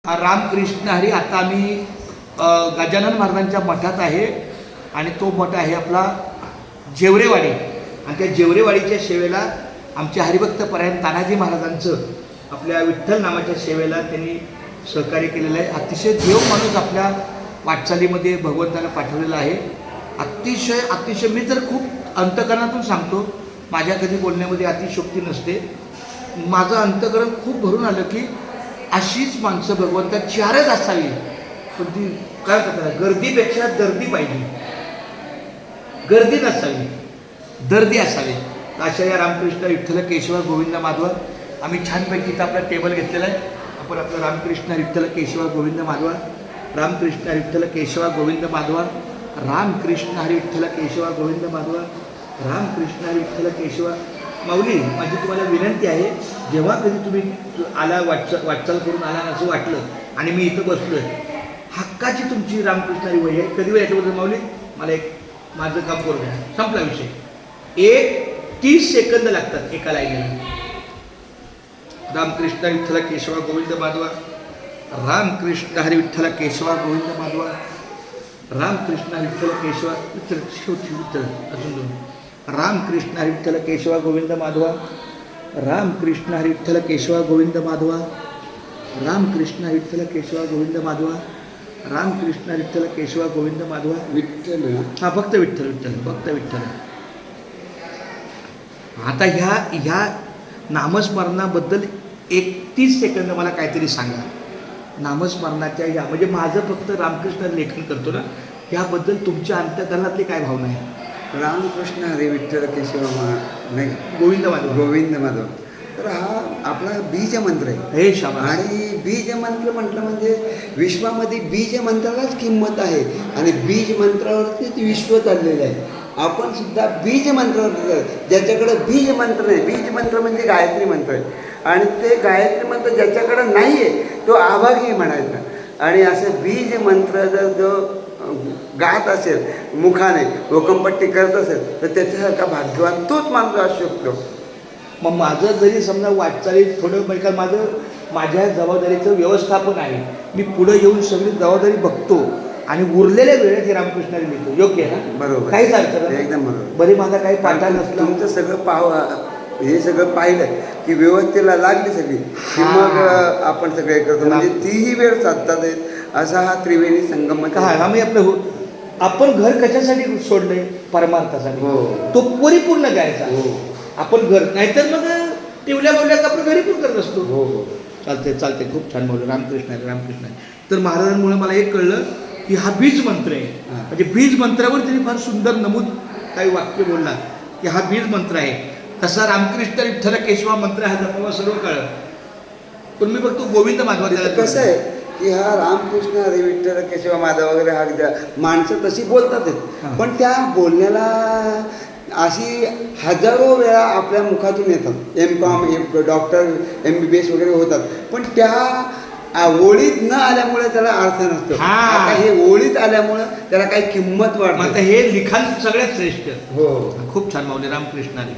रामकृष्ण हरी. आता आम्ही गजानन महाराजांच्या मठात आहे आणि तो मठ आहे आपला जेवरेवाडी. आणि त्या जेवरेवाडीच्या सेवेला आमच्या हरिभक्त परायण तानाजी महाराजांचं आपल्या विठ्ठल नामाच्या सेवेला त्यांनी सहकार्य केलेलं आहे. अतिशय देव माणूस आपल्या वाटचालीमध्ये भगवंताला पाठवलेला आहे. अतिशय मी तर खूप अंतकरणातून सांगतो, माझ्या कधी बोलण्यामध्ये अतिशयोक्ती नसते. माझं अंतकरण खूप भरून आलं की अशीच माणसं भगवंता चारच असावी, पण ती काय करतात, गर्दीपेक्षा दर्दी पाहिजे, गर्दी नसावी, दर्दी असावी. अशा या रामकृष्ण विठ्ठल केशवा गोविंद माधवा आम्ही छानपैकी इथं आपला टेबल घेतलेला आहे. आपण आपलं रामकृष्ण विठ्ठल केशवा गोविंद माधवा, रामकृष्ण विठ्ठल केशवा गोविंद माधवा, रामकृष्ण हरी विठ्ठल केशवा गोविंद माधवा, रामकृष्ण हरी विठ्ठल केशवा. माऊली, माझी तुम्हाला विनंती आहे, जेव्हा कधी तुम्ही आला वाटचाल करून आला असं वाटलं आणि मी इथं बसलो आहे, हक्काची तुमची रामकृष्णारी वही आहे, कधी वेळ याच्याबद्दल माऊली मला एक माझं काम करू द्या, संपला विषय. 30 सेकंद लागतात एका लाईनीला. रामकृष्ण विठ्ठल केशवा गोविंद माधवा, रामकृष्ण हरी विठ्ठल केशवा गोविंद माधवा, रामकृष्ण हरी विठ्ठल केशवा विठ्ठल अजून रामकृष्ण हरी विठ्ठल केशवा गोविंद माधवा, रामकृष्ण हरी विठ्ठल केशवा गोविंद माधवा, रामकृष्ण हरी विठ्ठल केशवा गोविंद माधवा, रामकृष्ण हरी विठ्ठल केशवा गोविंद माधवा. विठ्ठल, हा फक्त विठ्ठल विठ्ठल फक्त विठ्ठल. आता ह्या नामस्मरणाबद्दल 31 सेकंद मला काहीतरी सांगा. नामस्मरणाच्या ह्या म्हणजे माझं फक्त रामकृष्ण लेखन करतो ना, ह्याबद्दल तुमच्या अंतकरणातली काय भावना आहे? रामकृष्ण हरी विठ्ठल केशव नाही गोविंद माधव, गोविंद माधव. तर हा आपला बीज मंत्र आहे. हे शाबास. आणि बीज मंत्र म्हटलं म्हणजे विश्वामध्ये बीज मंत्रालाच किंमत आहे आणि बीज मंत्रावरतीच विश्व चाललेलं आहे. आपण सुद्धा बीज मंत्रावर, ज्याच्याकडे बीज मंत्र नाही, बीज मंत्र म्हणजे गायत्री मंत्र आहे, आणि ते गायत्री मंत्र ज्याच्याकडे नाही आहे तो आभागी म्हणायचा. आणि असं बीज मंत्र जर जो गात असेल, मुखाने वोकमपट्टी करत असेल, तर त्याच्यासारखा भाग्यवान तोच माणूस असू शकतो. मग माझं जरी समजा वाटचालीत थोडं का माझ्या जबाबदारीचं व्यवस्थापन आहे, मी पुढे येऊन सगळी जबाबदारी बघतो आणि उरलेल्या वेळेत हे रामकृष्णाला लिहितो, योग्य आहे ना? बरोबर, काहीच अर्थ नाही. एकदम बरोबर. बरी माझा काही पाठा नसला, तुमचं सगळं हे सगळं पाहिलं की व्यवस्थेला लागली सगळी की मग आपण सगळे करतो, म्हणजे तीही वेळ साधतात येत. असा हा त्रिवेणी संगम काय आम्ही आपण घर कशासाठी सोडलंय? परमार्थासाठी. हो, तो परिपूर्ण घ्यायचा. हो, आपण घर, नाहीतर मग टिवल्या बोलल्यात आपण घरी पण करत असतो. हो, हो. चालते खूप छान बोललं. रामकृष्ण आहे, रामकृष्ण आहे. तर महाराजांमुळे मला एक कळलं की हा बीज मंत्र आहे. म्हणजे बीज मंत्रावर त्यांनी फार सुंदर नमूद काही वाक्य बोलला की हा बीज मंत्र आहे. तसा रामकृष्ण विठ्ठल केशवा मंत्र हा जपावा सर्व कळलं, पण मी बघतो गोविंद माधवा. कसं आहे की हा रामकृष्ण हरी विठ्ठल केशव माधव वगैरे हा माणसं तशी बोलतात, पण त्या बोलण्याला अशी हजारो वेळा आपल्या मुखातून येतात. MCOM डॉक्टर MBBS वगैरे होतात, पण त्या ओळीत न आल्यामुळे त्याला अर्थ नसतो. आता हे ओळीत आल्यामुळे त्याला काही किंमत वाढते. हे लिखाण सगळ्यात श्रेष्ठ. हो, खूप छान माऊली. रामकृष्णारी.